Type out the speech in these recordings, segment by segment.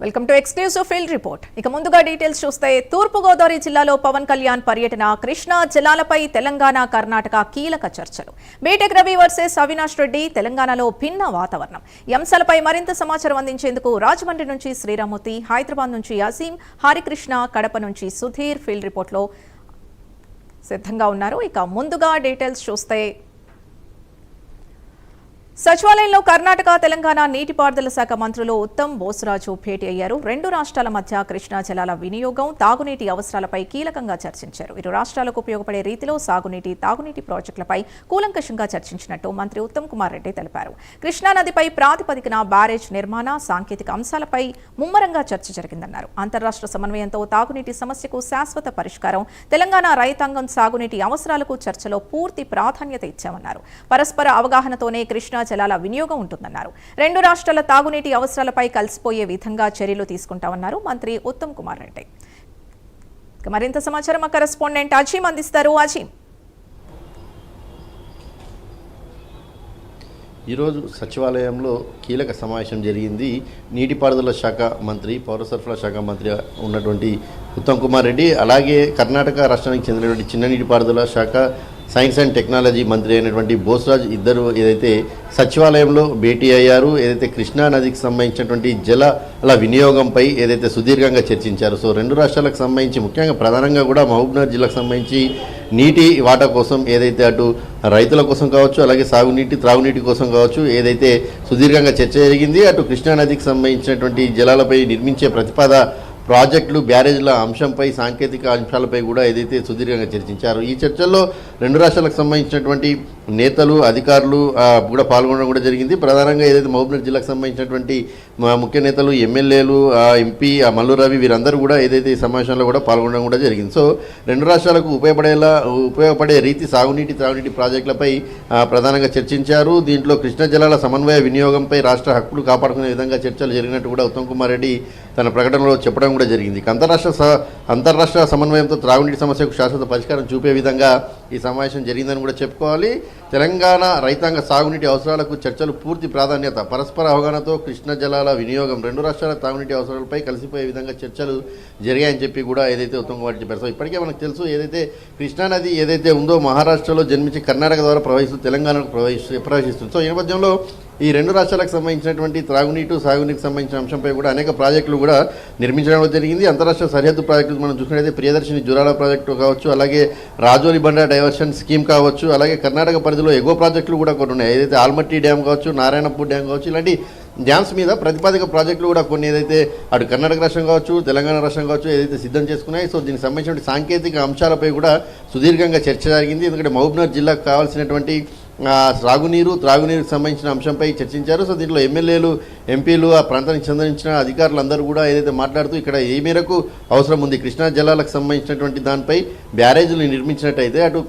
Welcome to exclusive field report. ఇక ముందుగా details చూస్తే తూర్పుగోదావరి జిల్లాలో పవన్ కళ్యాణ్ పర్యటన, కృష్ణా జలాలపై తెలంగాణ కర్ణాటక కీలక చర్చలు, బీటెక్ రవి వర్సెస్ అవినాష్ రెడ్డి, తెలంగాణలో భిన్న వాతావరణం. ఈ అంశాలపై మరింత సమాచారం అందించేందుకు రాజమండ్రి నుంచి శ్రీరామూర్తి, హైదరాబాద్ నుంచి అజీం, హరికృష్ణ, కడప నుంచి సుధీర్ ఫీల్డ్ రిపోర్ట్లో సిద్ధంగా ఉన్నారు. ఇక ముందుగా డీటెయిల్స్ చూస్తే సచివాలయంలో కర్ణాటక, తెలంగాణ నీటిపారుదల శాఖ మంత్రులు ఉత్తమ్, బోసరాజు భేటీ అయ్యారు. రెండు రాష్ట్రాల మధ్య కృష్ణా జలాల వినియోగం, తాగునీటి అవసరాలపై కీలకంగా చర్చించారు. ఇరు రాష్ట్రాలకు ఉపయోగపడే రీతిలో సాగునీటి, తాగునీటి ప్రాజెక్టులపై కూలంకషంగా చర్చించినట్టు మంత్రి ఉత్తమ్ కుమార్ రెడ్డి తెలిపారు. కృష్ణా నదిపై ప్రాతిపదికన బ్యారేజ్ నిర్మాణ, సాంకేతిక అంశాలపై ముమ్మరంగా చర్చ జరిగిందన్నారు. అంతర్రాష్ట్ర సమన్వయంతో తాగునీటి సమస్యకు శాశ్వత పరిష్కారం, తెలంగాణ రైతాంగం సాగునీటి అవసరాలకు చర్చలో పూర్తి ప్రాధాన్యత ఇచ్చామన్నారు. పరస్పర అవగాహనతోనే కృష్ణా జలాల వినియోగం ఉంటుందన్నారు. రెండు రాష్ట్రాల తాగునీటి అవసరాలపై కలిసిపోయే విధంగా చర్యలు తీసుకుంటామన్నారు మంత్రి ఉత్తమ్ కుమార్ రెడ్డి. మరింత సమాచారం మా కరెస్పాండెంట్ అజీం అందిస్తారు. అజీం, ఈరోజు సచివాలయంలో కీలక సమావేశం జరిగింది. నీటిపారుదల శాఖ మంత్రి, పౌర సరఫరా శాఖ మంత్రి ఉన్నటువంటి ఉత్తమ్ కుమార్ రెడ్డి, అలాగే కర్ణాటక రాష్ట్రానికి చెందినటువంటి చిన్న నీటిపారుదల శాఖ, సైన్స్ అండ్ టెక్నాలజీ మంత్రి అయినటువంటి బోసరాజ్ ఇద్దరు ఏదైతే సచివాలయంలో భేటీ అయ్యారు. ఏదైతే కృష్ణా నదికి సంబంధించినటువంటి జలాల వినియోగంపై ఏదైతే సుదీర్ఘంగా చర్చించారు. సో రెండు రాష్ట్రాలకు సంబంధించి ముఖ్యంగా ప్రధానంగా కూడా మహబూబ్నగర్ జిల్లాకు సంబంధించి నీటి వాటా కోసం ఏదైతే అటు రైతుల కోసం కావచ్చు, అలాగే సాగునీటి, త్రాగునీటి కోసం కావచ్చు, ఏదైతే సుదీర్ఘంగా చర్చ జరిగింది. అటు కృష్ణా నదికి సంబంధించినటువంటి జలాలపై నిర్మించే ప్రాజెక్టులు, బ్యారేజ్ల అంశంపై, సాంకేతిక అంశాలపై కూడా ఏదైతే సుదీర్ఘంగా చర్చించారు. ఈ చర్చల్లో రెండు రాష్ట్రాలకు సంబంధించినటువంటి నేతలు, అధికారులు కూడా పాల్గొనడం కూడా జరిగింది. ప్రధానంగా ఏదైతే మహబూబ్నగర్ జిల్లాకు సంబంధించినటువంటి ముఖ్య నేతలు, ఎమ్మెల్యేలు, ఎంపీ మల్లు రవి వీరందరూ కూడా ఏదైతే ఈ సమావేశంలో కూడా పాల్గొనడం కూడా జరిగింది. సో రెండు రాష్ట్రాలకు ఉపయోగపడే రీతి సాగునీటి, త్రాగునీటి ప్రాజెక్టులపై ప్రధానంగా చర్చించారు. దీంట్లో కృష్ణా జలాల సమన్వయ వినియోగంపై రాష్ట్ర హక్కులు కాపాడుకునే విధంగా చర్చలు జరిగినట్టు కూడా ఉత్తమ్ కుమార్ రెడ్డి తన ప్రకటనలో చెప్పడం కూడా జరిగింది. అంతర్రాష్ట్ర సమన్వయంతో త్రాగునీటి సమస్యకు శాశ్వత పరిష్కారం చూపే విధంగా ఈ సమావేశం జరిగిందని కూడా చెప్పుకోవాలి. తెలంగాణ రైతాంగ సాగునీటి అవసరాలకు చర్చలు పూర్తి ప్రాధాన్యత, పరస్పర అవగాహనతో కృష్ణా జలాల వినియోగం, రెండు రాష్ట్రాల తాగునీటి అవసరాలపై కలిసిపోయే విధంగా చర్చలు జరిగాయని చెప్పి కూడా ఏదైతే ఉత్తమ్ కుమార్ చెప్పారు. సో ఇప్పటికే మనకు తెలుసు, ఏదైతే కృష్ణా నది ఏదైతే ఉందో మహారాష్ట్రలో జన్మించి కర్ణాటక ద్వారా తెలంగాణకు ప్రవేశిస్తుంది. సో ఈ నేపథ్యంలో ఈ రెండు రాష్ట్రాలకు సంబంధించినటువంటి త్రాగునీటి, సాగునీటికి సంబంధించిన అంశంపై కూడా అనేక ప్రాజెక్టులు కూడా నిర్మించడం జరిగింది. అంతరాష్ట్ర సరిహద్దు ప్రాజెక్టులు మనం చూసినట్లయితే ప్రియదర్శిని జురాల ప్రాజెక్టు కావచ్చు, అలాగే రాజోలి బండ డైవర్షన్ స్కీమ్ కావచ్చు, అలాగే కర్ణాటక పరిధిలో ఎగువ ప్రాజెక్టులు కూడా కొన్ని ఉన్నాయి. ఏదైతే ఆల్మట్టి డ్యామ్ కావచ్చు, నారాయణపూర్ డ్యామ్ కావచ్చు, ఇలాంటి డ్యామ్స్ మీద ప్రతిపాదిక ప్రాజెక్టులు కూడా కొన్ని ఏదైతే అటు కర్ణాటక రాష్ట్రం కావచ్చు, తెలంగాణ రాష్ట్రం కావచ్చు ఏదైతే సిద్ధం చేసుకున్నాయి. సో దీనికి సంబంధించిన సాంకేతిక అంశాలపై కూడా సుదీర్ఘంగా చర్చ జరిగింది. ఎందుకంటే మహబూబ్నగర్ జిల్లాకు కావాల్సినటువంటి సాగునీరు, త్రాగునీరుకు సంబంధించిన అంశంపై చర్చించారు. సో దీంట్లో ఎమ్మెల్యేలు, ఎంపీలు, ఆ ప్రాంతానికి సంబంధించిన అధికారులందరూ కూడా ఏదైతే మాట్లాడుతూ ఇక్కడ ఏ మేరకు అవసరం ఉంది, కృష్ణా జలాలకు సంబంధించినటువంటి దానిపై బ్యారేజీలు నిర్మించినట్టయితే అటు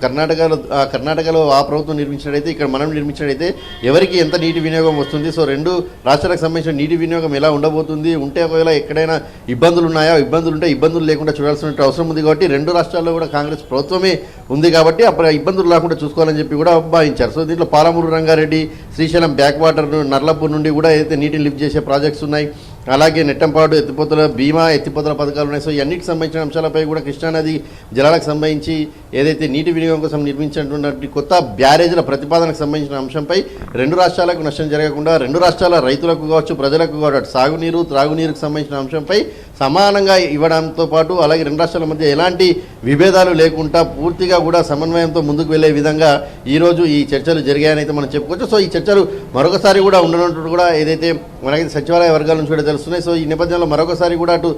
కర్ణాటకలో ఆ ప్రభుత్వం నిర్మించినట్టయితే ఇక్కడ మనం నిర్మించినట్టయితే ఎవరికి ఎంత నీటి వినియోగం వస్తుంది, సో రెండు రాష్ట్రాలకు సంబంధించిన నీటి వినియోగం ఎలా ఉండబోతుంది, ఉంటే ఒకవేళ ఎక్కడైనా ఇబ్బందులు ఉన్నాయా, ఇబ్బందులు ఉంటే ఇబ్బందులు లేకుండా చూడాల్సిన అవసరం ఉంది. కాబట్టి రెండు రాష్ట్రాల్లో కూడా కాంగ్రెస్ ప్రభుత్వమే ఉంది కాబట్టి అప్పుడు ఇబ్బందులు లేకుండా చూసుకోవాలని చెప్పి కూడా భావించారు. సో దీంట్లో పాలమూరు రంగారెడ్డి, శ్రీశైలం బ్యాక్ వాటర్, నర్లాపూర్ నుండి కూడా ఏదైతే నీటిని లిఫ్ట్ చేసే ప్రాజెక్ట్స్ ఉన్నాయి, అలాగే నెట్టంపాడు ఎత్తిపోతల, భీమా ఎత్తిపోతల పథకాలు ఉన్నాయి. సో ఇవన్నిటికి సంబంధించిన అంశాలపై కూడా కృష్ణానది జలాలకు సంబంధించి ఏదైతే నీటి వినియోగం కోసం నిర్మించినటువంటి కొత్త బ్యారేజ్ల ప్రతిపాదనకు సంబంధించిన అంశంపై రెండు రాష్ట్రాలకు నష్టం జరగకుండా, రెండు రాష్ట్రాల రైతులకు కావచ్చు, ప్రజలకు కావచ్చు, సాగునీరు, త్రాగునీరుకు సంబంధించిన అంశంపై సమానంగా ఇవ్వడంతో పాటు అలాగే రెండు రాష్ట్రాల మధ్య ఎలాంటి విభేదాలు లేకుండా పూర్తిగా కూడా సమన్వయంతో ముందుకు వెళ్లే విధంగా ఈరోజు ఈ చర్చలు జరిగాయని అయితే మనం చెప్పుకోవచ్చు. సో ఈ చర్చలు మరొకసారి కూడా ఉండనున్నట్టు కూడా ఏదైతే మనకి సచివాలయ వర్గాల నుంచి కూడా తెలుస్తున్నాయి. సో ఈ నేపథ్యంలో మరొకసారి కూడా అటు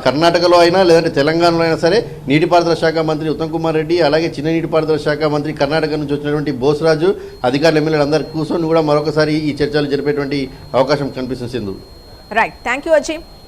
కర్ణాటకలో అయినా లేదంటే తెలంగాణలో అయినా సరే నీటిపారుదల శాఖ మంత్రి ఉత్తమ్ కుమార్ రెడ్డి, అలాగే చిన్న నీటిపారుదల శాఖ మంత్రి కర్ణాటక నుంచి వచ్చినటువంటి బోసరాజు, అధికారులు, ఎమ్మెల్యేలు అందరూ కూర్చొని కూడా మరొకసారి ఈ చర్చలు జరిపేటువంటి అవకాశం కనిపిస్తుంది. Sindhu. Right, thank you Azeem.